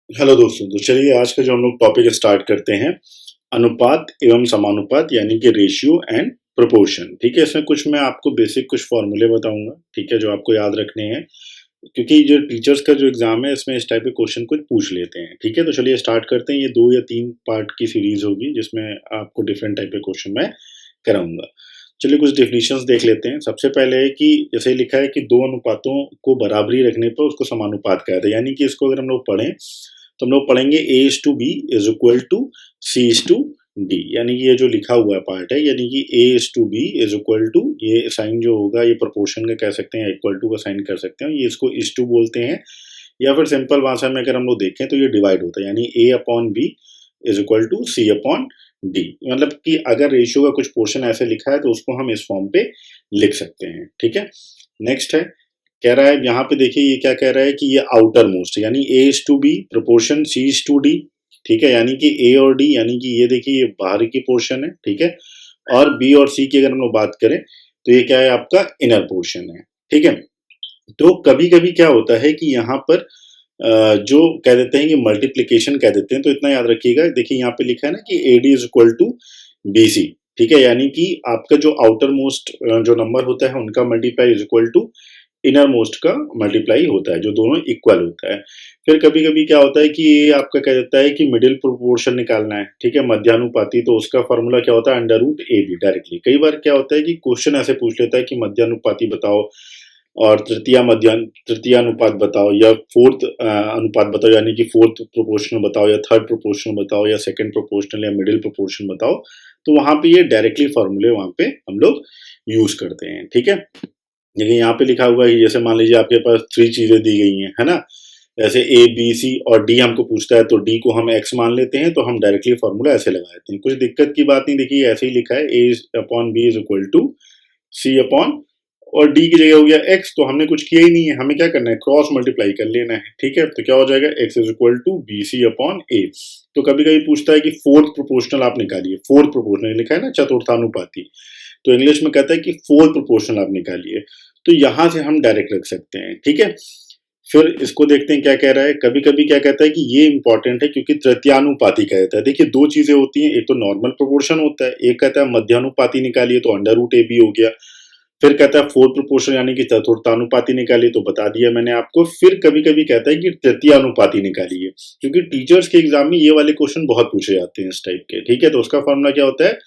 Hello दोस्तों, तो चलिए आज का जो हम लोग टॉपिक स्टार्ट करते हैं, अनुपात एवं समानुपात यानी कि रेशियो एंड प्रोपोर्शन। ठीक है, इसमें कुछ मैं आपको बेसिक कुछ फॉर्मूले बताऊंगा, ठीक है, जो आपको याद रखने हैं, क्योंकि जो टीचर्स का जो एग्जाम है इसमें इस टाइप के क्वेश्चन कुछ पूछ लेते हैं। ठीक है, तो चलिए स्टार्ट करते हैं। ये 2 या 3 पार्ट की सीरीज होगी जिसमें आपको डिफरेंट टाइप के क्वेश्चन मैं कराऊंगा। चलिए कुछ डेफिनेशंस देख लेते हैं। सबसे पहले है कि जैसे लिखा है कि दो अनुपातों को बराबरी रखने पर उसको समानुपात कहते हैं, यानी कि इसको अगर हम लोग पढ़ें तो हम लोग पढ़ेंगे A is to B is equal to C is to D, यानी कि ये जो लिखा हुआ पार्ट है, यानी कि A is to B is equal to, ये साइन जो होगा ये प्रोपोर्शन का कह सकते हैं, इक्वल टू का साइन कर सकते हैं, ये इसको इज टू बोलते हैं, या फिर सिंपल भाषा में अगर हम लोग देखें तो ये डिवाइड होता है, यानी A upon B is equal to C upon D. मतलब कि अगर रेशियो का कुछ पोर्शन ऐसे लिखा है तो उसको हम इस फॉर्म पे लिख सकते हैं। ठीक है, नेक्स्ट है, कह रहा है यहाँ पे देखिए ये क्या कह रहा है कि ये आउटर मोस्ट, यानी A is to B proportion C is to D. ठीक है, यानी कि ए और डी, यानी कि ये देखिए ये बाहरी की पोर्शन है। ठीक है, और बी और सी की अगर हम लोग बात करें तो ये क्या है, आपका इनर पोर्शन है। ठीक है, तो कभी कभी क्या होता है कि यहाँ पर जो कह देते हैं कि मल्टीप्लीकेशन कह देते हैं, तो इतना याद रखिएगा। देखिए यहाँ पे लिखा है ना कि A D is equal to B C. ठीक है, यानी कि आपका जो आउटर मोस्ट जो नंबर होता है उनका multiply is equal to inner most का मल्टीप्लाई होता है, जो दोनों इक्वल होता है। फिर कभी कभी क्या होता है कि ये आपका कह देता है कि मिडिल प्रोपोर्शन निकालना है। ठीक है, मध्यानुपाती, तो उसका फॉर्मूला क्या होता है, under root A B directly. कई बार क्या होता है कि क्वेश्चन ऐसे पूछ लेता है कि मध्यानुपाती बताओ और तृतीयानुपात बताओ, या फोर्थ अनुपात बताओ, यानी कि फोर्थ प्रोपोर्शनल बताओ, या थर्ड प्रोपोर्शनल बताओ, या सेकंड प्रोपोर्शनल, या मिडिल प्रोपोर्शन बताओ। तो वहां पे ये डायरेक्टली फॉर्मूले वहां पे हम लोग यूज करते हैं। ठीक है, लेकिन यहाँ पे लिखा हुआ है कि जैसे मान लीजिए आपके पास 3 चीजें दी गई हैं, है ना, जैसे ए बी सी और डी हमको पूछता है, तो डी को हम एक्स मान लेते हैं, तो हम डायरेक्टली फॉर्मूला ऐसे लगा देते हैं। कुछ दिक्कत की बात नहीं, देखिए ऐसे ही लिखा है, A upon B is equal to C upon, और डी की जगह हो गया एक्स, तो हमने कुछ किया ही नहीं है, हमें क्या करना है, क्रॉस मल्टीप्लाई कर लेना है। ठीक है, तो क्या हो जाएगा, X is equal to B C upon A. तो कभी कभी पूछता है कि फोर्थ प्रोपोर्शनल आप निकालिए, फोर्थ प्रोपोर्शनल लिखा है ना चतुर्थानुपाती, तो इंग्लिश में कहता है कि फोर्थ प्रोपोर्शनल आप निकालिए, तो यहां से हम डायरेक्ट रख सकते हैं। ठीक है, फिर इसको देखते हैं क्या कह रहा है। कभी कभी क्या कहता है कि ये इंपॉर्टेंट है क्योंकि तृतीयानुपाती कहता है। देखिए दो चीजें होती हैं, एक तो नॉर्मल प्रोपोर्शन होता है, एक कहता है मध्यानुपाती निकालिए, तो अंडर रूट ए बी हो गया। फिर कहता है फोर्थ प्रोपोर्शन यानी कि चतुर्थानुपाती निकालिए, तो बता दिया मैंने आपको। फिर कभी कभी कहता है कि तृतीयानुपाती निकालिए, क्योंकि टीचर्स के एग्जाम में ये वाले क्वेश्चन बहुत पूछे जाते हैं इस टाइप के। ठीक है, तो उसका फॉर्मूला क्या होता है,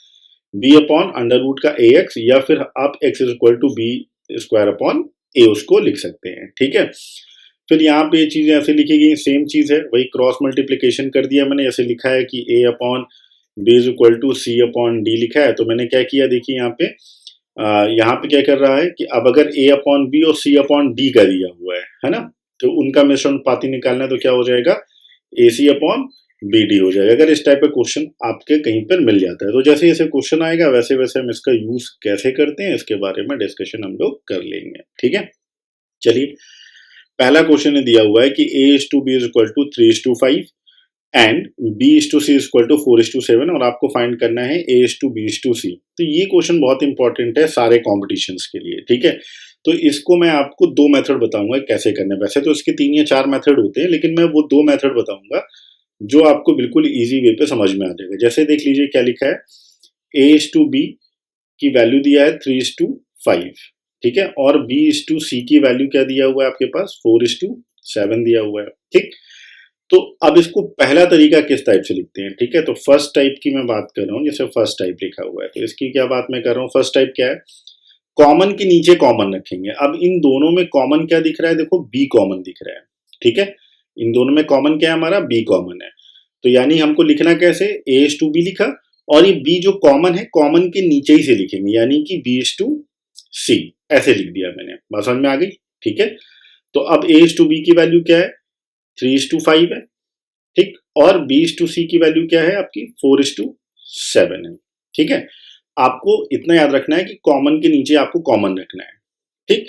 बी अपॉन अंडर रूट का ए एक्स, या फिर आप X is equal to B square upon A, उसको लिख सकते हैं। ठीक है, फिर यहाँ पे ये चीजें ऐसे लिखी गई, सेम चीज है, वही क्रॉस मल्टीप्लीकेशन कर दिया मैंने। ऐसे लिखा है कि A upon B is equal to C upon D लिखा है, तो मैंने क्या किया, देखिए यहाँ पे क्या कर रहा है कि अब अगर ए अपॉन बी और सी अपॉन डी का दिया हुआ है ना, तो उनका मिश्रण पाती निकालना है, तो क्या हो जाएगा, ए सी अपॉन बी डी हो जाएगा। अगर इस टाइप का क्वेश्चन आपके कहीं पर मिल जाता है, तो जैसे जैसे क्वेश्चन आएगा वैसे वैसे हम इसका यूज कैसे करते हैं इसके बारे में डिस्कशन हम लोग कर लेंगे। ठीक है, चलिए पहला क्वेश्चन ने दिया हुआ है कि A is to B is equal to 3:5 and B is to C is equal to 4:7, और आपको फाइंड करना है A is to B is to C. तो ये क्वेश्चन बहुत इंपॉर्टेंट है सारे कॉम्पिटिशन्स के लिए। ठीक है, तो इसको मैं आपको 2 मेथड बताऊंगा कैसे करना है। वैसे तो इसके 3 या 4 मेथड होते हैं, लेकिन मैं वो 2 मेथड बताऊंगा जो आपको बिल्कुल इजी वे पे समझ में आ जाएगा। जैसे देख लीजिए क्या लिखा है, ए इज टू बी की वैल्यू दिया है 3:5। ठीक है, और बी इज टू सी की वैल्यू क्या दिया हुआ है आपके पास, 4:7 दिया हुआ है। ठीक, तो अब इसको पहला तरीका किस टाइप से लिखते हैं। ठीक है, तो फर्स्ट टाइप की मैं बात कर रहा हूँ, जैसे फर्स्ट टाइप लिखा हुआ है, तो इसकी क्या बात मैं कर रहा हूँ, फर्स्ट टाइप क्या है, कॉमन के नीचे कॉमन रखेंगे। अब इन दोनों में कॉमन क्या दिख रहा है, देखो बी कॉमन दिख रहा है। ठीक है, इन दोनों में कॉमन क्या है, हमारा बी कॉमन है। तो यानी हमको लिखना कैसे, ए इज टू बी लिखा, और ये बी जो कॉमन है, कॉमन के नीचे ही से लिखेंगे, यानी कि बी इज टू सी, ऐसे लिख दिया मैंने। बात समझ में आ गई। ठीक है, तो अब ए इज टू बी की वैल्यू क्या है, 3:5 है। ठीक, और बी इज टू सी की वैल्यू क्या है आपकी, 4:7 है। ठीक है, आपको इतना याद रखना है कि कॉमन के नीचे आपको कॉमन रखना है। ठीक,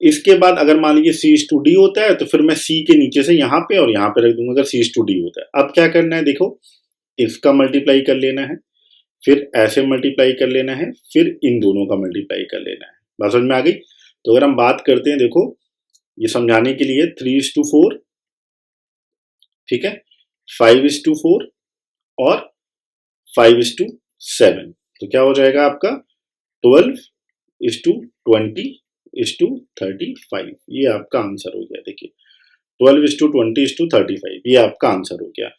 इसके बाद अगर मान लीजिए सी इज टू डी होता है, तो फिर मैं सी के नीचे से यहाँ पे और यहाँ पे रख दूंगा अगर सी इज टू डी होता है। अब क्या करना है, देखो इसका मल्टीप्लाई कर लेना है, फिर ऐसे मल्टीप्लाई कर लेना है, फिर इन दोनों का मल्टीप्लाई कर लेना है। बात समझ में आ गई। तो अगर हम बात करते हैं, देखो ये समझाने के लिए 3:4, ठीक है, 5:4 और 5:7। तो क्या हो जाएगा आपका 12:20:35। ये आपका आंसर हो गया। देखिए 12:20:35 ये आपका आंसर हो गया।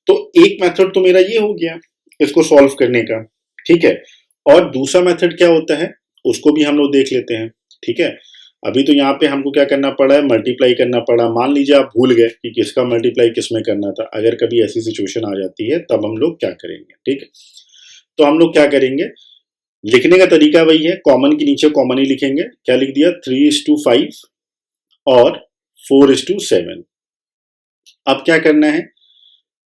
तो एक मेथड तो मेरा ये हो गया इसको सॉल्व करने का, ठीक है। और दूसरा मेथड क्या होता है उसको भी हम लोग देख लेते हैं, ठीक है। अभी तो यहाँ पे हमको क्या करना पड़ा है, मल्टीप्लाई करना पड़ा। मान लीजिए आप भूल गए कि किसका मल्टीप्लाई किस में करना था। अगर कभी ऐसी सिचुएशन आ जाती है तब हम लोग क्या करेंगे, ठीक है। तो हम लोग क्या करेंगे, लिखने का तरीका वही है, कॉमन के नीचे कॉमन ही लिखेंगे। क्या लिख दिया, 3:5 और 4:7। अब क्या करना है,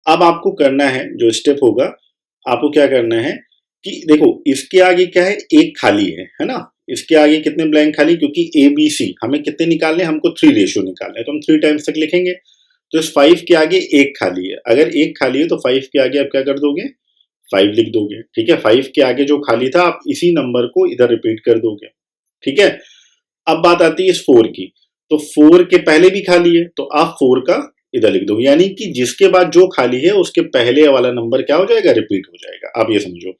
अब आपको करना है जो स्टेप होगा, आपको क्या करना है कि देखो इसके आगे क्या है, एक खाली है ना। इसके आगे कितने ब्लैंक खाली, क्योंकि ए बी सी हमें कितने निकालने, हमको 3 रेशियो निकालने हैं, तो हम 3 टाइम्स तक लिखेंगे। तो इस 5 के आगे एक खाली है, अगर एक खाली है तो 5 के आगे आप क्या कर दोगे, 5 लिख दोगे, ठीक है। 5 के आगे जो खाली था आप इसी नंबर को इधर रिपीट कर दोगे, ठीक है। अब बात आती है इस 4 की, तो 4 के पहले भी खाली है तो आप 4 का इधर लिख दोगे, यानी कि जिसके बाद जो खाली है उसके पहले वाला नंबर क्या हो जाएगा, रिपीट हो जाएगा। आप ये समझो,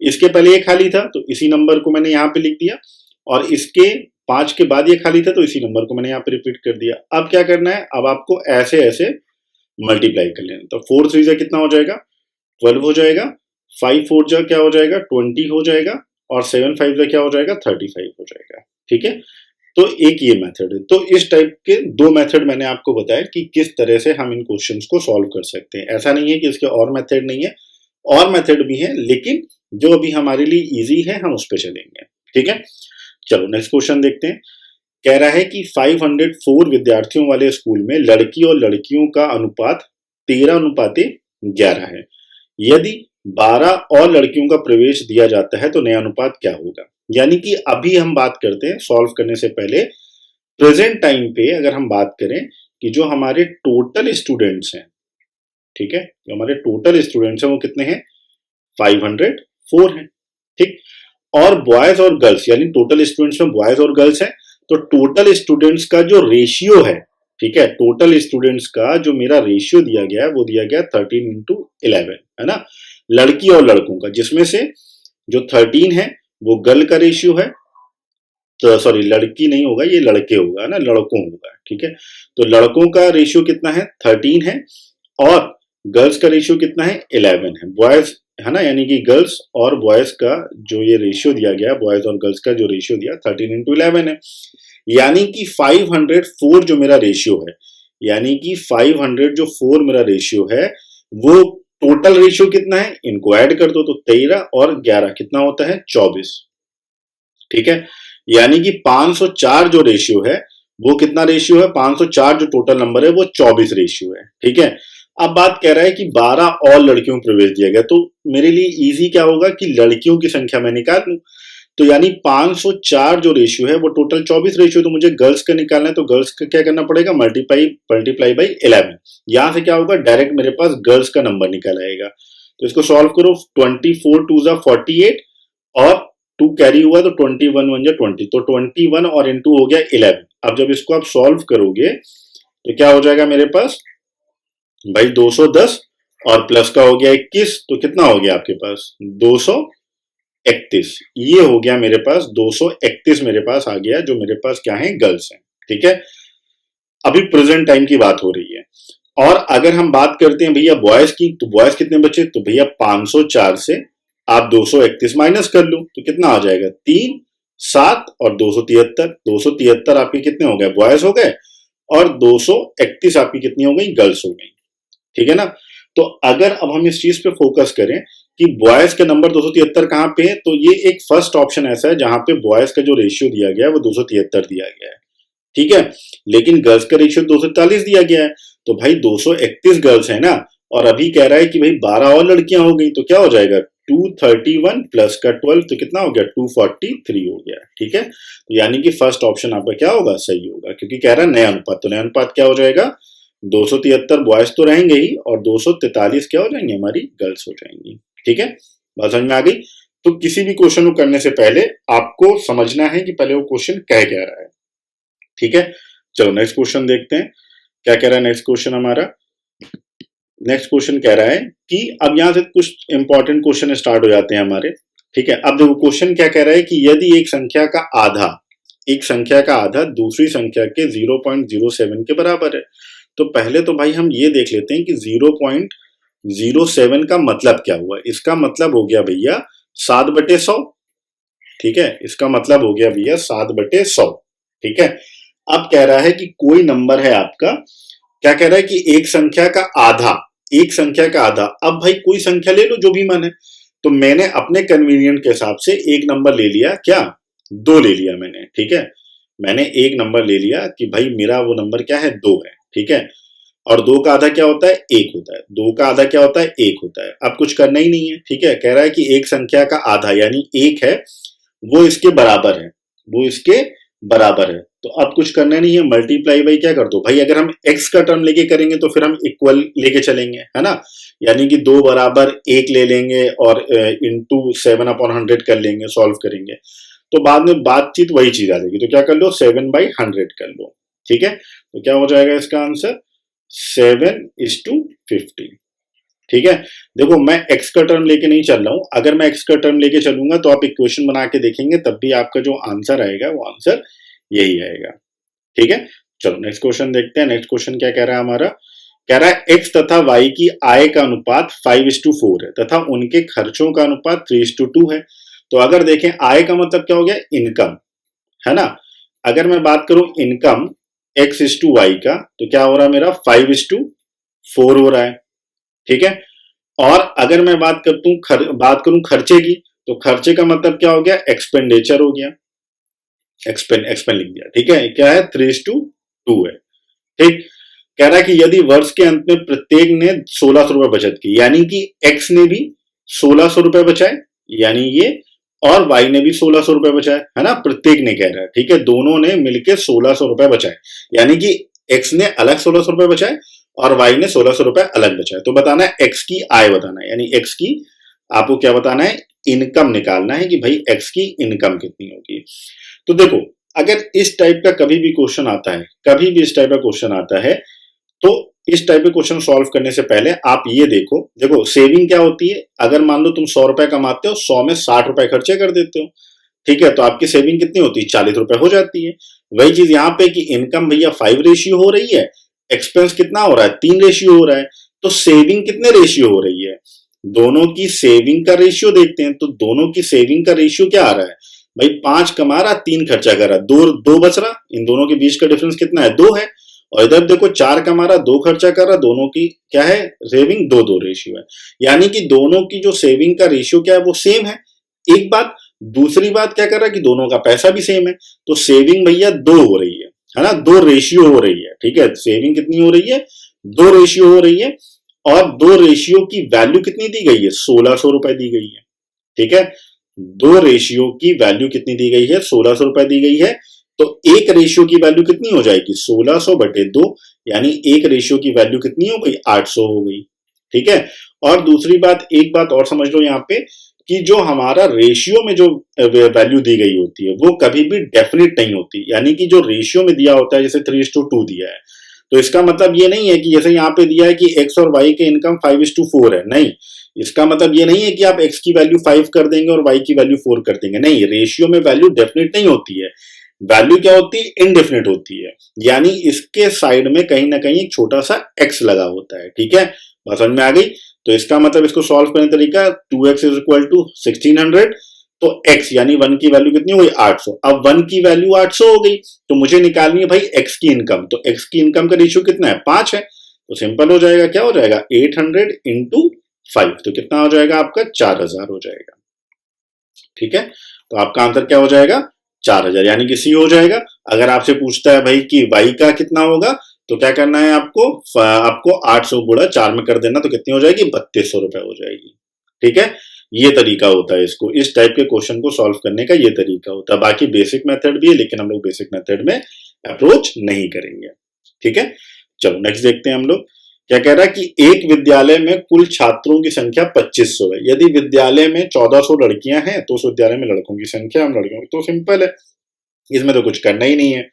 इसके पहले ये खाली था तो इसी नंबर को मैंने यहाँ पे लिख दिया, और इसके 5 के बाद ये खाली था तो इसी नंबर को मैंने यहाँ पे रिपीट कर दिया। अब क्या करना है, अब आपको ऐसे ऐसे मल्टीप्लाई कर लेना। तो 4 3 कितना हो जाएगा, 12 हो जाएगा। 5 4 क्या हो जाएगा, 20 हो जाएगा। और 7 5 क्या हो जाएगा, 35 हो जाएगा, ठीक है। तो एक ये मेथड है। तो इस टाइप के 2 मेथड मैंने आपको बताया कि किस तरह से हम इन क्वेश्चंस को सॉल्व कर सकते हैं। ऐसा नहीं है कि इसके और मेथड नहीं है, और मेथड भी है, लेकिन जो अभी हमारे लिए इजी है हम उस पर चलेंगे, ठीक है। चलो नेक्स्ट क्वेश्चन देखते हैं। कह रहा है कि 504 विद्यार्थियों वाले स्कूल में लड़की और लड़कियों का अनुपात 13:11 है। यदि 12 और लड़कियों का प्रवेश दिया जाता है तो नया अनुपात क्या होगा। यानी कि अभी हम बात करते हैं सॉल्व करने से पहले प्रेजेंट टाइम पे, अगर हम बात करें कि जो हमारे टोटल स्टूडेंट्स हैं, ठीक है, जो हमारे टोटल स्टूडेंट्स हैं वो कितने हैं, 504 हैं, ठीक। और बॉयज और गर्ल्स, यानी टोटल स्टूडेंट्स में बॉयज और गर्ल्स हैं, तो टोटल स्टूडेंट्स का जो रेशियो है, ठीक है, टोटल स्टूडेंट्स का जो मेरा रेशियो दिया गया है वो दिया गया 13:11, है ना, लड़की और लड़कों का, जिसमें से जो 13 है वो गर्ल का रेशियो है, तो सॉरी लड़की नहीं होगा, ये लड़के होगा ना, लड़कों होगा, ठीक है। तो लड़कों का रेशियो कितना है, 13 है, और गर्ल्स का रेशियो कितना है, 11 है। बॉयज है ना, यानी कि गर्ल्स और बॉयज का जो ये रेशियो दिया गया, बॉयज और गर्ल्स का जो रेशियो दिया 13:11 है। यानी कि 504 जो मेरा रेशियो है, यानी कि 500 जो 4 मेरा रेशियो है, वो टोटल रेशियो कितना है, इनको ऐड कर दो तो 13 और 11 कितना होता है, 24, ठीक है। यानी कि 504 जो रेशियो है वो कितना रेशियो है, 504 जो टोटल नंबर है वो 24 रेशियो है, ठीक है। अब बात कह रहा है कि 12 और लड़कियों को प्रवेश दिया गया, तो मेरे लिए इजी क्या होगा कि लड़कियों की संख्या मैं निकाल लूं। तो यानी 504 जो रेशियो है वो टोटल 24 रेशियो, तो मुझे गर्ल्स का निकालना है, तो गर्ल्स का क्या करना पड़ेगा, मल्टीप्लाई बाई 11। यहां से क्या होगा, डायरेक्ट मेरे पास गर्ल्स का नंबर निकल आएगा। तो इसको सॉल्व करो, 24 2 48 और 2 कैरी हुआ तो 21 1 20, तो 21 और इंटू हो गया 11। अब जब इसको आप सॉल्व करोगे तो क्या हो जाएगा मेरे पास भाई, 210 और प्लस का हो गया 21, तो कितना हो गया आपके पास, 231। ये हो गया मेरे पास 231 मेरे पास आ गया, जो मेरे पास क्या है, गर्ल्स हैं, ठीक है। अभी प्रेजेंट टाइम की बात हो रही है। और अगर हम बात करते हैं भैया बॉयज की, तो बॉयज कितने बचे, तो भैया 504 से आप 231 माइनस कर लो तो कितना आ जाएगा, 3 7 और 273। 273 आपके कितने हो गए, बॉयज हो गए, और 231 आपकी कितनी हो गई, गर्ल्स हो गई, ठीक है ना। तो अगर अब हम इस चीज पे फोकस करें कि बॉयज का नंबर 273 कहां पे है, तो ये एक फर्स्ट ऑप्शन ऐसा है जहां पे बॉयज का जो रेशियो दिया गया है वो 273 दिया गया है, ठीक है। लेकिन गर्ल्स का रेशियो 243 दिया गया है, तो भाई 231 गर्ल्स है ना, और अभी कह रहा है कि भाई 12 और लड़कियां हो गई, तो क्या हो जाएगा, 231 प्लस का 12, तो कितना हो गया, 243 हो गया, ठीक है। तो यानी कि फर्स्ट ऑप्शन आपका क्या होगा, सही होगा, क्योंकि कह रहा है नया अनुपात, तो नया अनुपात क्या हो जाएगा, 273 बॉयज तो रहेंगे ही, और 243 क्या हो जाएंगे, हमारी गर्ल्स हो जाएंगी, ठीक है। बात समझ में आ गई। तो किसी भी क्वेश्चन को करने से पहले आपको समझना है कि पहले वो क्वेश्चन कह क्या रहा है, ठीक है। चलो नेक्स्ट क्वेश्चन देखते हैं, क्या कह रहा है नेक्स्ट क्वेश्चन हमारा। नेक्स्ट क्वेश्चन कह रहा है कि अब यहां से कुछ इंपॉर्टेंट क्वेश्चन स्टार्ट हो जाते हैं हमारे। ठीक है, अब देखो क्वेश्चन क्या कह रहा है कि यदि एक संख्या का आधा दूसरी संख्या के 0.07 के बराबर है। तो पहले तो भाई हम ये देख लेते हैं कि 0.07 का मतलब क्या हुआ। इसका मतलब हो गया भैया 7/100। ठीक है, इसका मतलब हो गया भैया 7/100। ठीक है, अब कह रहा है कि कोई नंबर है आपका, क्या कह रहा है कि एक संख्या का आधा। अब भाई कोई संख्या ले लो जो भी मन है। तो मैंने अपने कन्वीनियंट के हिसाब से एक नंबर ले लिया, क्या 2 ले लिया मैंने। ठीक है, मैंने एक नंबर ले लिया कि भाई मेरा वो नंबर क्या है 2 है। ठीक है, और 2 का आधा क्या होता है 1 होता है। 2 का आधा क्या होता है 1 होता है। अब कुछ करना ही नहीं है। ठीक है, कह रहा है कि एक संख्या का आधा यानी 1 है, वो इसके बराबर है। तो अब कुछ करना नहीं है, मल्टीप्लाई बाई क्या कर दो भाई। अगर हम x का टर्म लेके करेंगे तो फिर हम इक्वल लेके चलेंगे, है ना। यानी कि 2 बराबर 1 ले लेंगे और इंटू 7/100 कर लेंगे, सॉल्व करेंगे। तो बाद में बातचीत वही चीज आ जाएगी। तो क्या कर लो 7/100 कर लो। ठीक है, तो क्या हो जाएगा इसका आंसर 7:50। ठीक है, देखो मैं x का टर्म लेके नहीं चल रहा हूं। अगर मैं x का टर्म लेके चलूंगा तो आप इक्वेशन बना के देखेंगे, तब भी आपका जो आंसर आएगा वो आंसर यही आएगा। ठीक है, चलो नेक्स्ट क्वेश्चन देखते हैं। नेक्स्ट क्वेश्चन क्या कह रहा है हमारा, कह रहा है x तथा y की आय का अनुपात 5:4 है तथा उनके खर्चों का अनुपात 3:2 है। तो अगर देखें आय का मतलब क्या हो गया इनकम, है ना। अगर मैं बात करूं इनकम x/y का, तो क्या हो रहा है मेरा 5:4 हो रहा है। ठीक है, और अगर मैं बात करूं खर्चे की, तो खर्चे का मतलब क्या हो गया एक्सपेंडिचर हो गया, एक्सपेंड लिख दिया। ठीक है, क्या है 3:2 है। ठीक, कह रहा है कि यदि वर्ष के अंत में प्रत्येक ने 1600 रुपए बचत की, यानी कि एक्स ने भी 1600 रुपए बचाए, यानी ये, और वाई ने भी 1600 रुपए बचाए, है ना। प्रत्येक ने कह रहा है, ठीक है, दोनों ने मिलकर 1600 रुपए बचाए, यानी कि एक्स ने अलग 1600 रुपए बचाए और वाई ने 1600 रुपए अलग बचाए। तो बताना है एक्स की आय बताना है, यानी एक्स की आपको क्या बताना है इनकम निकालना है कि भाई एक्स की इनकम कितनी होगी। तो देखो अगर इस टाइप का कभी भी क्वेश्चन आता है, कभी भी इस टाइप का क्वेश्चन आता है, तो इस टाइप के क्वेश्चन सॉल्व करने से पहले आप ये देखो सेविंग क्या होती है। अगर मान लो तुम 100 रुपए कमाते हो, 100 में 60 रुपए खर्चे कर देते हो, ठीक है, तो आपकी सेविंग कितनी होती है 40 रुपए हो जाती है। वही चीज यहाँ पे कि इनकम भैया 5 रेशियो हो रही है, एक्सपेंस कितना हो रहा है 3 रेशियो हो रहा है, तो सेविंग कितने रेशियो हो रही है, दोनों की सेविंग का रेशियो देखते हैं। तो दोनों की सेविंग का रेशियो क्या आ रहा है भाई, 5 कमा रहा 3 खर्चा कर रहा, दो बच रहा, इन दोनों के बीच का डिफरेंस कितना है 2 है। और इधर देखो 4 कमा रहा 2 खर्चा कर रहा, दोनों की क्या है सेविंग 2-2 रेशियो है, यानी कि दोनों की जो सेविंग का रेशियो क्या है वो सेम है। एक बात, दूसरी बात क्या कर रहा है कि दोनों का पैसा भी सेम है, तो सेविंग भैया 2 हो रही है ना, 2 रेशियो हो रही है। ठीक है, सेविंग कितनी हो रही है 2 रेशियो हो रही है, और 2 रेशियो की वैल्यू कितनी दी गई है 1600 रुपए दी गई है। ठीक है, 2 रेशियो की वैल्यू कितनी दी गई है 1600 रुपए दी गई है। तो एक रेशियो की वैल्यू कितनी हो जाएगी 1600/2, यानी एक रेशियो की वैल्यू कितनी हो गई 800 हो गई। ठीक है, और दूसरी बात, एक बात और समझ लो यहाँ पे कि जो हमारा रेशियो में जो वैल्यू दी गई होती है वो कभी भी डेफिनेट नहीं होती, यानी कि जो रेशियो में दिया होता है जैसे 3:2 दिया है, तो इसका मतलब ये नहीं है कि जैसे यहाँ पे दिया है कि x और y के इनकम 5:4 है, नहीं, इसका मतलब ये नहीं है कि आप x की वैल्यू 5 कर देंगे और y की वैल्यू 4 कर देंगे, नहीं, रेशियो में वैल्यू डेफिनेट नहीं होती है, वैल्यू क्या होती है इनडेफिनेट होती है, यानी इसके साइड में कहीं ना कहीं एक छोटा सा x लगा होता है। ठीक है, बात समझ में आ गई। तो इसका मतलब इसको सॉल्व करने का तरीका 2x = 1600, तो x यानी 1 की वैल्यू कितनी हो गई 800। अब 1 की वैल्यू 800 हो गई, तो मुझे निकालनी है भाई x की इनकम, तो x की इनकम का रेशियो कितना है 5 है, तो सिंपल हो जाएगा, क्या हो जाएगा 800 × 5, तो कितना हो जाएगा आपका 4000 हो जाएगा। ठीक है, तो आपका आंसर क्या हो जाएगा 4000, यानी कि सी हो जाएगा। अगर आपसे पूछता है भाई कि y का कितना होगा, तो क्या करना है आपको 800 गुणा 4 में कर देना, तो कितनी हो जाएगी 3200 रुपए हो जाएगी। ठीक है, ये तरीका होता है इसको, इस टाइप के क्वेश्चन को सॉल्व करने का ये तरीका होता है। बाकी बेसिक मेथड भी है, लेकिन हम लोग बेसिक मेथड में अप्रोच नहीं करेंगे। ठीक है, चलो नेक्स्ट देखते हैं हम लोग क्या कह रहा है कि एक विद्यालय में कुल छात्रों की संख्या 2500 है, यदि विद्यालय में 1400 लड़कियां हैं तो उस विद्यालय में लड़कों की संख्या, हम लड़कियों की, तो सिंपल है, इसमें तो कुछ करना ही नहीं है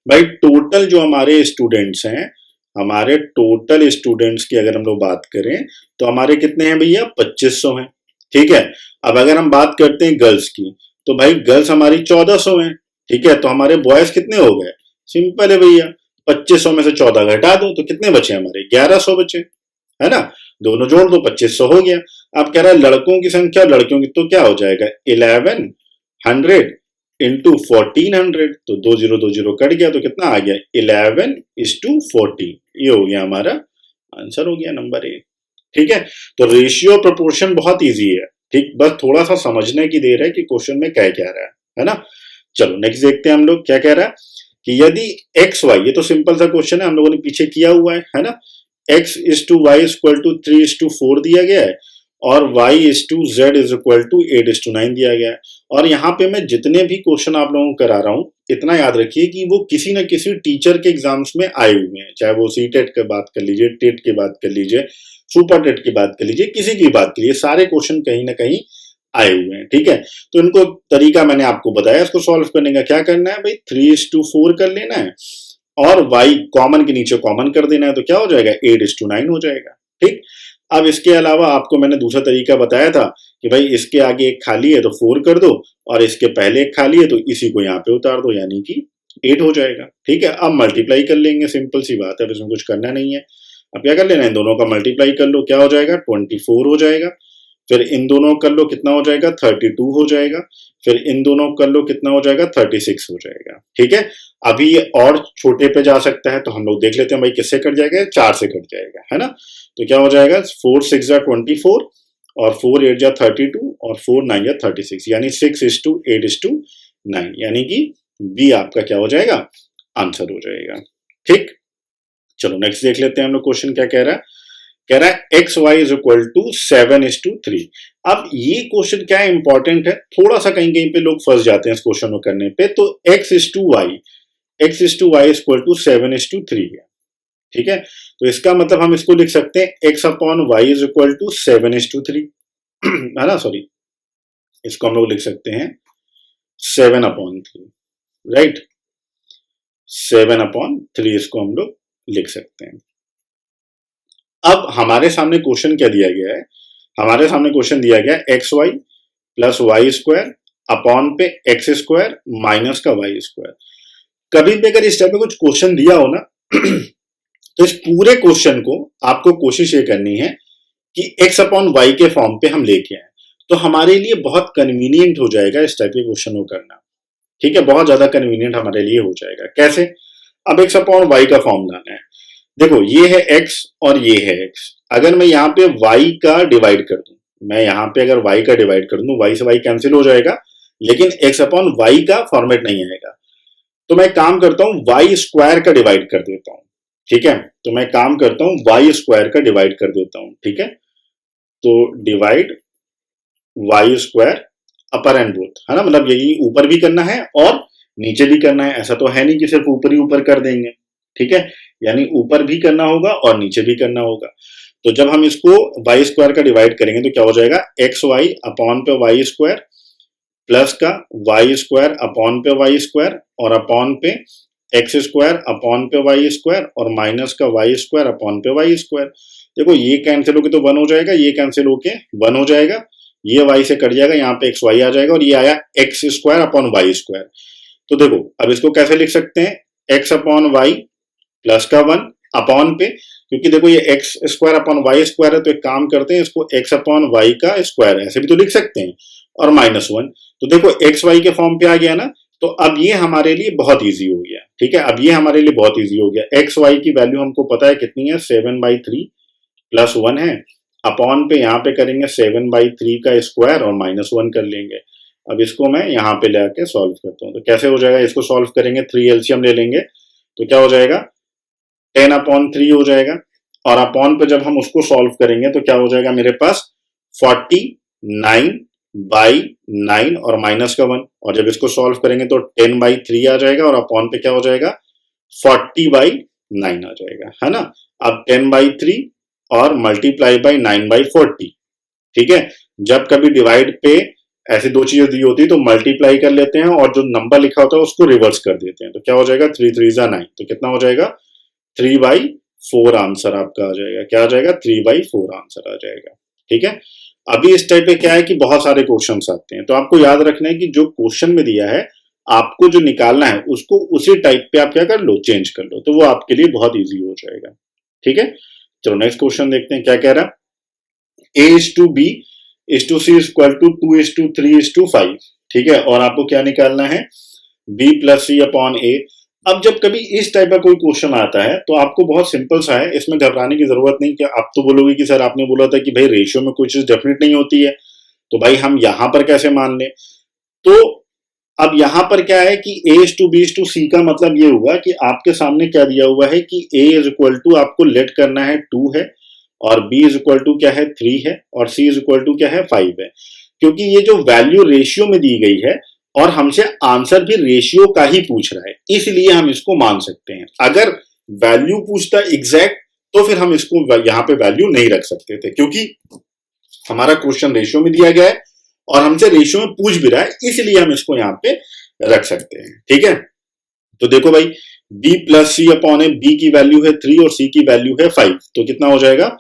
भाई। टोटल जो हमारे स्टूडेंट्स हैं, हमारे टोटल स्टूडेंट्स की अगर हम लोग बात करें तो हमारे कितने हैं भैया, 2500 हैं। ठीक है, अब अगर हम बात करते हैं गर्ल्स की, तो भाई गर्ल्स हमारी 1400 हैं। ठीक है, तो हमारे बॉयज कितने हो गए, सिंपल है भैया, 2500 में से 14 घटा दो तो कितने बचे हमारे, 1100 बचे, है ना। दोनों जोड़ दो, 2500 हो गया। अब कह रहा है लड़कों की संख्या, लड़कियों की, तो क्या हो जाएगा, 1100 इंटू 1400, तो 20 कट गया, तो कितना आ गया, 11:14। ये हो गया हमारा आंसर, हो गया नंबर ए। ठीक है, तो रेशियो प्रोपोर्शन बहुत इजी है। ठीक, बस थोड़ा सा समझने की देर है कि क्वेश्चन में क्या कह रहा है ना। चलो नेक्स्ट देखते हैं हम लोग क्या कह रहा है कि यदि एक्स वाई, ये तो सिंपल सा क्वेश्चन है, हम लोगों ने पीछे किया हुआ है ना। X is to y equal to 3:4 दिया गया है और y is to z is equal to 8:9 दिया गया है। और यहाँ पे मैं जितने भी क्वेश्चन आप लोगों को करा रहा हूँ, इतना याद रखिए कि वो किसी न किसी टीचर के एग्जाम्स में आए हुए हैं, चाहे वो सीटेट की बात कर लीजिए, टेट की बात कर लीजिए, सुपर टेट की बात कर लीजिए, किसी की बात करिए, सारे क्वेश्चन कहीं ना कहीं आए हुए हैं। ठीक है, तो इनको तरीका मैंने आपको बताया इसको सॉल्व करने का। क्या करना है भाई, 3:4 कर लेना है और y कॉमन के नीचे कॉमन कर देना है, तो क्या हो जाएगा, 8:9 हो जाएगा। ठीक, अब इसके अलावा आपको मैंने दूसरा तरीका बताया था कि भाई इसके आगे एक खाली है तो 4 कर दो और इसके पहले एक खाली है तो इसी को यहाँ पे उतार दो, यानी कि 8 हो जाएगा। ठीक है, अब मल्टीप्लाई कर लेंगे, सिंपल सी बात है, अब इसमें कुछ करना नहीं है। अब क्या कर लेना है, इन दोनों का मल्टीप्लाई कर लो, क्या हो जाएगा, 24 हो जाएगा। फिर इन दोनों कर लो, कितना हो जाएगा, 32 हो जाएगा। फिर इन दोनों कर लो, कितना हो जाएगा, 36 हो जाएगा। ठीक है, अभी ये और छोटे पे जा सकता है, तो हम लोग देख लेते हैं भाई किससे कट जाएगा, 4 से कट जाएगा, है ना। तो क्या हो जाएगा, 4 6 जा 24 और 4 8 जा 32 और 4 9 जा 36, यानी 6:8:9, यानी कि बी आपका क्या हो जाएगा, आंसर हो जाएगा। ठीक, चलो नेक्स्ट देख लेते हैं हम लोग क्वेश्चन क्या कह रहा है। कह रहा है x y is equal to 7:3। अब ये क्वेश्चन क्या इंपॉर्टेंट है, थोड़ा सा कहीं कहीं पे लोग फंस जाते हैं इस क्वेश्चन को करने पे। तो x is to y equal to 7:3 है। ठीक है, तो इसका मतलब हम इसको लिख सकते हैं x upon y is equal to 7:3, है ना। सॉरी, इसको हम लोग लिख सकते हैं 7/3, राइट, 7/3 इसको हम लोग लिख सकते हैं। अब हमारे सामने क्वेश्चन क्या दिया गया है, हमारे सामने क्वेश्चन दिया गया है x y plus y square upon पे एक्स स्क्वायर माइनस का वाई स्क्वायर। कभी भी अगर इस टाइप में कुछ क्वेश्चन दिया हो ना तो इस पूरे क्वेश्चन को आपको कोशिश ये करनी है कि एक्स अपॉन वाई के फॉर्म पे हम लेके आए, तो हमारे लिए बहुत कन्वीनियंट हो जाएगा इस टाइप के क्वेश्चन को करना। ठीक है, बहुत ज्यादा कन्वीनियंट हमारे लिए हो जाएगा। कैसे, अब एक्स अपॉन वाई का फॉर्म लाना है। देखो ये है x और ये है x, अगर मैं यहाँ पे y का डिवाइड कर दूं, मैं यहाँ पे अगर y का डिवाइड कर दूं, y से y कैंसिल हो जाएगा, लेकिन x अपॉन वाई का फॉर्मेट नहीं आएगा। तो मैं काम करता हूं y स्क्वायर का डिवाइड कर देता हूं। ठीक है, तो मैं काम करता हूं y स्क्वायर का डिवाइड कर देता हूं। ठीक है, तो divide y square upper and both, है ना, मतलब यही ऊपर भी करना है और नीचे भी करना है, ऐसा तो है नहीं कि सिर्फ ऊपर ही ऊपर कर देंगे। ठीक है, यानी ऊपर भी करना होगा और नीचे भी करना होगा। तो जब हम इसको वाई स्क्वायर का डिवाइड करेंगे तो क्या हो जाएगा, एक्स वाई अपॉन पे वाई स्क्वायर प्लस का वाई स्क्वायर अपॉन पे वाई स्क्वायर और अपॉन पे एक्स स्क्वायर अपॉन पे वाई स्क्वायर और माइनस का वाई स्क्वायर अपॉन पे वाई स्क्वायर। देखो ये कैंसिल होके तो 1 हो जाएगा, ये कैंसिल होके 1 हो जाएगा, ये वाई से कट जाएगा, यहाँ पे एक्स वाई आ जाएगा और ये आया x square upon y square. तो देखो अब इसको कैसे लिख सकते हैं, एक्स अपॉन वाई प्लस का 1 अपॉन पे, क्योंकि देखो ये x square upon y square है, तो एक काम करते हैं इसको एक्स अपॉन वाई का स्क्वायर ऐसे भी तो लिख सकते हैं, और -1। तो देखो एक्स वाई के फॉर्म पे आ गया ना, तो अब ये हमारे लिए बहुत इजी हो गया। ठीक है, अब ये हमारे लिए बहुत इजी हो गया। एक्स वाई की वैल्यू हमको पता है कितनी है, 7/3 प्लस 1 है, अपॉन पे यहाँ पे करेंगे 7/3 का स्क्वायर और -1 कर लेंगे। अब इसको मैं यहाँ पे लेके सॉल्व करता हूँ, तो कैसे हो जाएगा, इसको सॉल्व करेंगे 3 एलसीएम ले लेंगे, तो क्या हो जाएगा 10/3 हो जाएगा, और अपॉन पे जब हम उसको सॉल्व करेंगे तो क्या हो जाएगा मेरे पास 49/9 और माइनस का 1, और जब इसको सॉल्व करेंगे तो 10/3 आ जाएगा और अपॉन पे क्या हो जाएगा 40/9 आ जाएगा, है ना। अब 10/3 और मल्टीप्लाई बाई 9/40। ठीक है, जब कभी डिवाइड पे ऐसी दो चीजें दी होती है तो मल्टीप्लाई कर लेते हैं और जो नंबर लिखा होता है उसको रिवर्स कर देते हैं, तो क्या हो जाएगा 3 3 9, तो कितना हो जाएगा 3/9 4 आंसर आपका आ जाएगा। क्या आ जाएगा? 3/4 आंसर आ जाएगा। ठीक है, अभी इस टाइप पे क्या है कि बहुत सारे क्वेश्चन आते हैं, तो आपको याद रखना है कि जो क्वेश्चन में दिया है आपको जो निकालना है उसको उसी टाइप पे आप क्या कर लो, चेंज कर लो, तो वो आपके लिए बहुत ईजी हो जाएगा। ठीक है, चलो नेक्स्ट क्वेश्चन देखते हैं क्या कह रहा है। A is to B is to C is equal to 2 is to 3 is to 5। ठीक है, और आपको क्या निकालना है? B plus C upon A। अब जब कभी इस टाइप का कोई क्वेश्चन आता है तो आपको बहुत सिंपल सा है, इसमें घबराने की जरूरत नहीं। कि आप तो बोलोगे कि सर आपने बोला था कि भाई रेशियो में कोई चीज डेफिनेट नहीं होती है, तो भाई हम यहां पर कैसे मान लें? तो अब यहां पर क्या है कि A is to B is to C का मतलब ये हुआ कि आपके सामने क्या दिया हुआ है कि A इज इक्वल टू आपको लेट करना है 2 है, और B इज इक्वल टू क्या है 3 है, और C इज इक्वल टू क्या है 5 है। क्योंकि ये जो वैल्यू रेशियो में दी गई है और हमसे आंसर भी रेशियो का ही पूछ रहा है, इसलिए हम इसको मान सकते हैं। अगर वैल्यू पूछता एग्जैक्ट तो फिर हम इसको यहां पे वैल्यू नहीं रख सकते थे, क्योंकि हमारा क्वेश्चन रेशियो में दिया गया है और हमसे रेशियो में पूछ भी रहा है, इसलिए हम इसको यहाँ पे रख सकते हैं। ठीक है, तो देखो भाई B प्लस सी अपॉन ए, B की वैल्यू है 3 और C की वैल्यू है 5, तो कितना हो जाएगा?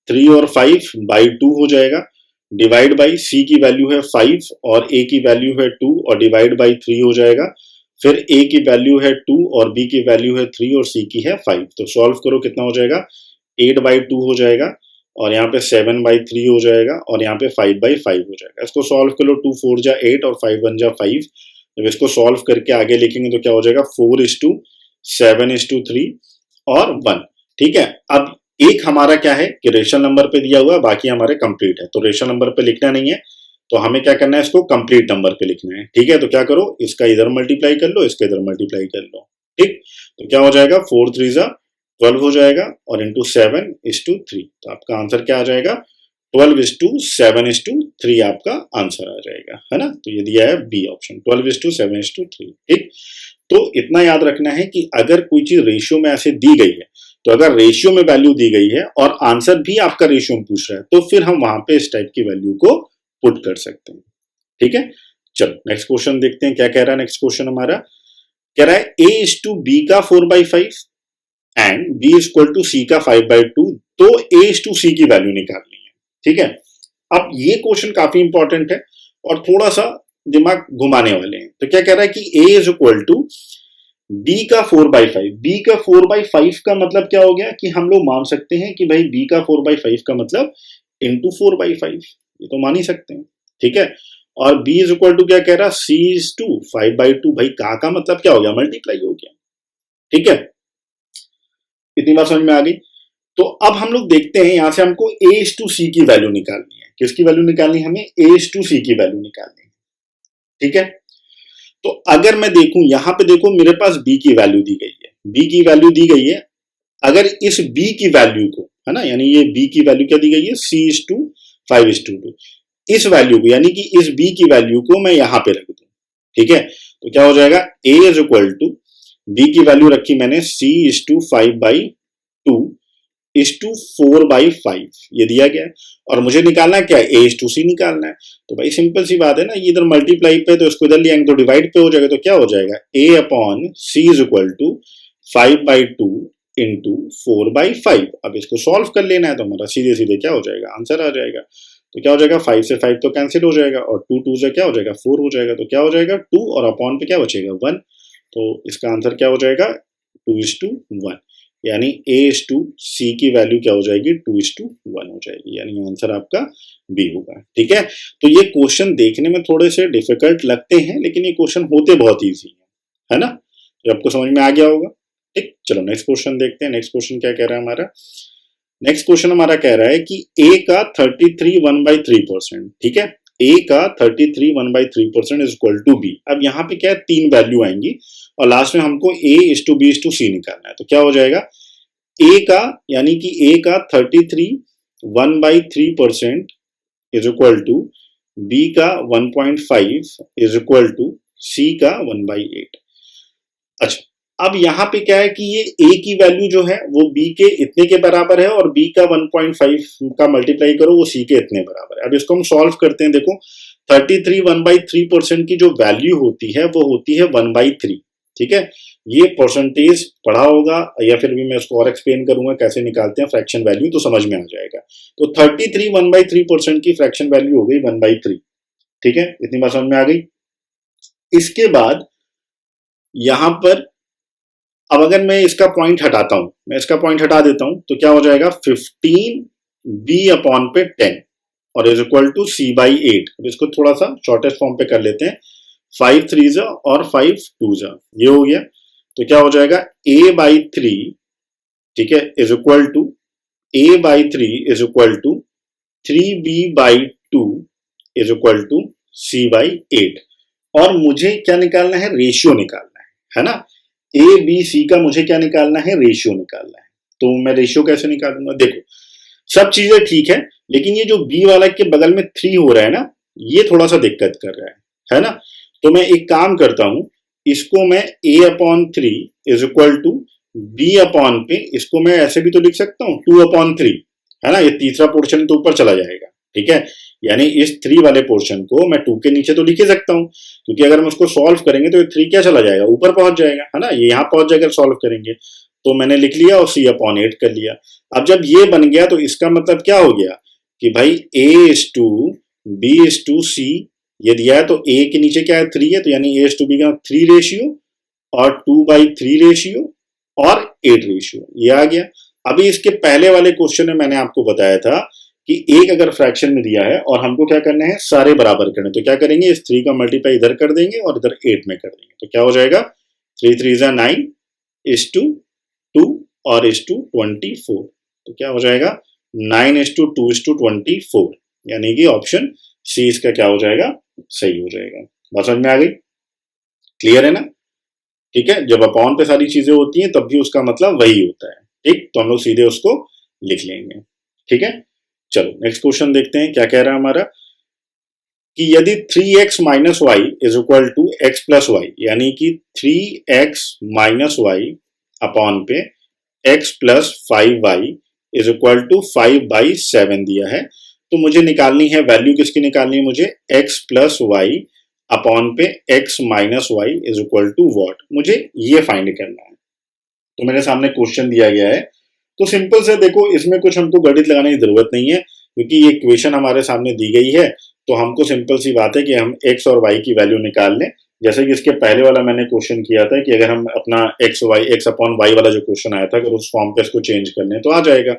3 और 5 बाई 2 हो जाएगा, डिवाइड बाई C की वैल्यू है 5 और A की वैल्यू है 2 और डिवाइड बाई 3 हो जाएगा। फिर A की वैल्यू है 2 और B की वैल्यू है 3 और C की है 5, तो सॉल्व करो कितना हो जाएगा? 8/2 हो जाएगा, और यहाँ पे 7/3 हो जाएगा, और यहाँ पे 5/5 हो जाएगा। इसको सॉल्व कर लो, 2 4 जा 8 और 5 1 जा 5। जब इसको सॉल्व करके आगे लिखेंगे तो क्या हो जाएगा? 4:7:3 और 1। ठीक है, अब एक हमारा क्या है कि रेशनल नंबर पे दिया हुआ है, बाकी हमारे कंप्लीट है, तो रेशनल नंबर पे लिखना नहीं है, तो हमें क्या करना है? इसको कंप्लीट नंबर पे लिखना है। ठीक है, तो क्या करो, इसका इधर मल्टीप्लाई कर लो, इसका इधर मल्टीप्लाई कर लो। ठीक, तो क्या हो जाएगा? 4 3 जा 12 हो जाएगा, और इंटू 7:3, तो आपका आंसर क्या आ जाएगा? 12:7:3 आपका आंसर आ जाएगा, है ना। तो ये दिया है बी ऑप्शन, 12:7:3। ठीक, तो इतना याद रखना है कि अगर कोई चीज रेशियो में ऐसे दी गई है, तो अगर रेशियो में वैल्यू दी गई है और आंसर भी आपका रेशियो में पूछ रहा है, तो फिर हम वहां पे इस टाइप की वैल्यू को पुट कर सकते हैं। ठीक है, चलो नेक्स्ट क्वेश्चन देखते हैं क्या कह रहा है। नेक्स्ट क्वेश्चन हमारा कह रहा है A is to B का 4/5 and B is equal to C का 5/2, तो A is to C की वैल्यू निकालनी है। ठीक है, अब ये क्वेश्चन काफी इंपॉर्टेंट है और थोड़ा सा दिमाग घुमाने वाले हैं। तो क्या कह रहा है कि A is equal to B का 4/5। B का 4/5 का मतलब क्या हो गया कि हम लोग मान सकते हैं कि भाई B का 4/5 का मतलब इंटू 4/5, ये तो मान ही सकते हैं। ठीक है, और B इज इक्वल टू क्या कह रहा? C is to 5/2। भाई का मतलब क्या हो गया? मल्टीप्लाई हो गया। ठीक है, इतनी बात समझ में आ गई। तो अब हम लोग देखते हैं, यहां से हमको A is to C की वैल्यू निकालनी है। किसकी वैल्यू निकालनी है? हमें A is to C की वैल्यू निकालनी है। ठीक है, तो अगर मैं देखूं यहां पे, देखो मेरे पास B की वैल्यू दी गई है, B की वैल्यू दी गई है। अगर इस B की वैल्यू को, है ना, यानी ये B की वैल्यू क्या दी गई है? C is to 5:2। इस वैल्यू को, यानी कि इस B की वैल्यू को मैं यहां पे रख दूं। ठीक है, तो क्या हो जाएगा? A is equal to, B की वैल्यू रखी मैंने C is to 5/2 is to 4/5, ये दिया गया है, और मुझे निकालना क्या है? A is to C निकालना है। तो भाई सिंपल सी बात है ना, ये इधर मल्टीप्लाई पे तो इसको इधर लिया तो डिवाइड पे हो जाएगा, तो क्या हो जाएगा? A upon C is equal to 5/2 into 4/5। अब इसको सॉल्व कर लेना है, तो हमारा सीधे सीधे क्या हो जाएगा? आंसर आ जाएगा। तो क्या हो जाएगा? 5 से 5 तो कैंसिल हो जाएगा, और 2 2 से क्या हो जाएगा? 4 हो जाएगा। तो क्या हो जाएगा? 2 और अपॉन पे क्या बचेगा? 1। तो इसका आंसर क्या हो जाएगा? 2:1, यानी A is to C की वैल्यू क्या हो जाएगी? 2:1 हो जाएगी, यानी आंसर आपका बी होगा। ठीक है, तो ये क्वेश्चन देखने में थोड़े से डिफिकल्ट लगते हैं, लेकिन ये क्वेश्चन होते बहुत ईजी है ना, जो आपको समझ में आ गया होगा। ठीक, चलो नेक्स्ट क्वेश्चन देखते हैं। नेक्स्ट क्वेश्चन क्या कह रहा है हमारा? नेक्स्ट क्वेश्चन हमारा कह रहा है कि A का 33 1/3%। ठीक है, A का 33 1/3% इज इक्वल टू B। अब यहाँ पे क्या है? 3 वैल्यू आएंगी और लास्ट में हमको A is to B is to C निकालना है। तो क्या हो जाएगा? A का, यानी कि A का 33 1/3% इज इक्वल टू B का 1.5 इज इक्वल टू C का 1/8। अच्छा, अब यहाँ पे क्या है कि ये A की वैल्यू जो है वो B के इतने के बराबर है, और B का 1.5 का मल्टीप्लाई करो वो C के इतने बराबर है। अब इसको हम सॉल्व करते हैं। देखो 33 1/3% की जो वैल्यू होती है वो होती है 1/3। ठीक है, ये परसेंटेज पढ़ा होगा या फिर भी मैं उसको और एक्सप्लेन करूंगा कैसे निकालते हैं फ्रैक्शन वैल्यू, तो समझ में आ जाएगा। तो 33 1/3% की फ्रैक्शन वैल्यू हो गई 1/3। ठीक है, इतनी बात समझ में आ गई। इसके बाद यहां पर अब अगर मैं इसका पॉइंट हटाता हूं, मैं इसका पॉइंट हटा देता हूं, तो क्या हो जाएगा 15b/10 और इज इक्वल टू c/8। इसको थोड़ा सा शॉर्टेस्ट फॉर्म पे कर लेते हैं, 5 3 और 5 2 ये हो गया। तो क्या हो जाएगा a/3, ठीक है, is equal to a/3 is equal to 3b/2 is equal to c/8। और मुझे क्या निकालना है, रेशियो निकालना है ना। ए बी सी का मुझे क्या निकालना है, रेशियो निकालना है। तो मैं रेशियो कैसे निकालूंगा, देखो सब चीजें ठीक है, लेकिन ये जो बी वाला के बगल में 3 हो रहा है ना, ये थोड़ा सा दिक्कत कर रहा है ना। तो मैं एक काम करता हूं, इसको मैं a/3 is equal to b/, इसको मैं ऐसे भी तो लिख सकता हूं 2/3, है ना। ये तीसरा पोर्शन तो ऊपर चला जाएगा, ठीक है। यानी इस 3 वाले पोर्शन को मैं 2 के नीचे तो लिख ही सकता हूं, क्योंकि अगर हम उसको सॉल्व करेंगे तो ये 3 क्या चला जाएगा, ऊपर पहुंच जाएगा, है ना। ये यहां पहुंच जाएगा सॉल्व करेंगे, तो मैंने लिख लिया और c/8 कर लिया। अब जब ये बन गया तो इसका मतलब क्या हो गया कि भाई a:b:c ये दिया है, तो a के नीचे क्या है 3 है, तो यानी a:b का 3 रेशियो और 2/3 रेशियो और 8 रेशियो, ये आ गया। अभी इसके पहले वाले क्वेश्चन में मैंने आपको बताया था कि एक अगर फ्रैक्शन में दिया है और हमको क्या करना है, सारे बराबर करने, तो क्या करेंगे, इस 3 का मल्टीप्लाई इधर कर देंगे और इधर 8 में कर देंगे। तो क्या हो जाएगा 3 3 9 2 और 24। तो क्या हो जाएगा 9:2:24, यानी कि ऑप्शन सी इसका क्या हो जाएगा, सही हो जाएगा। बात समझ में आ गई, क्लियर है ना। ठीक है, जब अपॉन पे सारी चीजें होती हैं तब भी उसका मतलब वही होता है। ठीक, तो हम लोग सीधे उसको लिख लेंगे। ठीक है, चलो नेक्स्ट क्वेश्चन देखते हैं क्या कह रहा है हमारा, कि यदि 3x minus y is equal to x plus y, यानी कि 3x माइनस वाई अपॉन पे x plus 5y is equal to 5/7 दिया है, तो मुझे निकालनी है वैल्यू, किसकी निकालनी है मुझे, x प्लस वाई अपॉन पे x minus y is equal to what, मुझे ये फाइंड करना है। तो मेरे सामने क्वेश्चन दिया गया है, तो सिंपल से देखो, इसमें कुछ हमको गणित लगाने की जरूरत नहीं है, क्योंकि ये इक्वेशन हमारे सामने दी गई है। तो हमको सिंपल सी बात है कि हम x और y की वैल्यू निकाल लें। जैसे कि इसके पहले वाला मैंने क्वेश्चन किया था कि अगर हम अपना x अपॉन y वाला जो क्वेश्चन आया था, अगर उस फॉर्म पे इसको चेंज कर लें तो आ जाएगा।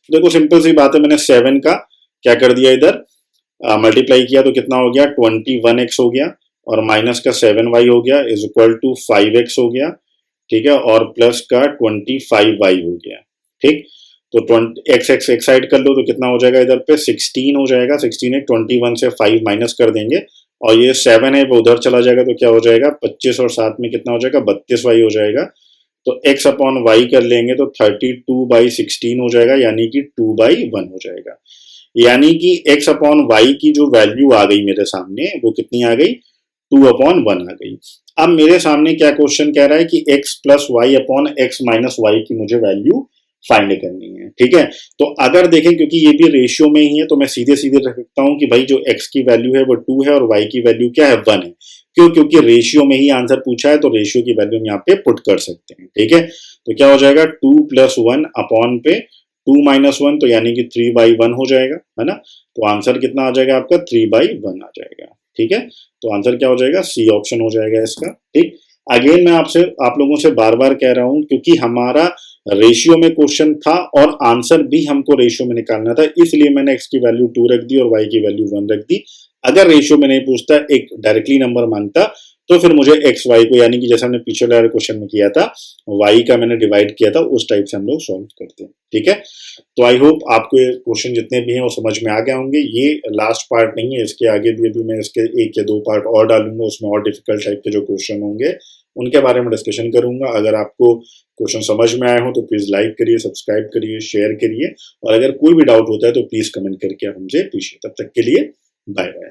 देखो सिंपल सी बात है, मैंने 7 का क्या कर दिया, इधर मल्टीप्लाई किया तो कितना हो गया 21x हो गया, और माइनस का 7y हो गया इज इक्वल टू 5x हो गया, ठीक है, और प्लस का 25y हो गया। ठीक, तो 20 x एक साइड कर लो तो कितना हो जाएगा, इधर पे 16 हो जाएगा, 16 है, 21 से 5 माइनस कर देंगे और ये 7 है वो उधर चला जाएगा, तो क्या हो जाएगा 25 और 7 में कितना हो जाएगा 32y हो जाएगा। तो x अपॉन y कर लेंगे तो 32/16 हो जाएगा, यानी कि 2/1 हो जाएगा। यानी कि x अपॉन y की जो वैल्यू आ गई मेरे सामने वो कितनी आ गई, 2/1 आ गई। अब मेरे सामने क्या क्वेश्चन कह रहा है कि x plus y upon x minus y की मुझे वैल्यू फाइंड करनी है। ठीक है, तो अगर देखें क्योंकि ये भी रेशियो में ही है, तो मैं सीधे सीधे रख सकता हूं कि भाई जो x की वैल्यू है वो 2 है और y की वैल्यू क्या है 1 है। क्यों, क्योंकि रेशियो में ही आंसर पूछा है, तो रेशियो की वैल्यू हम यहाँ पे पुट कर सकते हैं। ठीक है, तो क्या हो जाएगा 2 + 1 अपॉन पे 2 - 1, तो यानी कि 3/1 हो जाएगा, है ना। तो आंसर कितना आ जाएगा आपका 3/1 आ जाएगा। ठीक है, तो आंसर क्या हो जाएगा, सी ऑप्शन हो जाएगा इसका। ठीक, अगेन मैं आप लोगों से बार बार कह रहा हूं, क्योंकि हमारा रेशियो में क्वेश्चन था और आंसर भी हमको रेशियो में निकालना था, इसलिए मैंने x की वैल्यू 2 रख दी और y की वैल्यू 1 रख दी। अगर रेशियो में नहीं पूछता, एक डायरेक्टली नंबर मांगता, तो फिर मुझे x y को, यानी कि जैसा हमने पिछले वाले क्वेश्चन में किया था, y का मैंने डिवाइड किया था, उस टाइप से हम लोग सॉल्व करते हैं। ठीक है, तो आई होप आपको ये क्वेश्चन जितने भी हैं वो समझ में आ गए होंगे। ये लास्ट पार्ट नहीं है, इसके आगे भी मैं इसके 1 या 2 पार्ट और डालूंगा, उसमें और डिफिकल्ट टाइप के जो क्वेश्चन होंगे उनके बारे में डिस्कशन करूंगा। अगर आपको क्वेश्चन समझ में आए हो तो प्लीज लाइक करिए, सब्सक्राइब करिए, शेयर करिए, और अगर कोई भी डाउट होता है तो प्लीज कमेंट करके आप हमसे पूछिए। तब तक के लिए बाय बाय।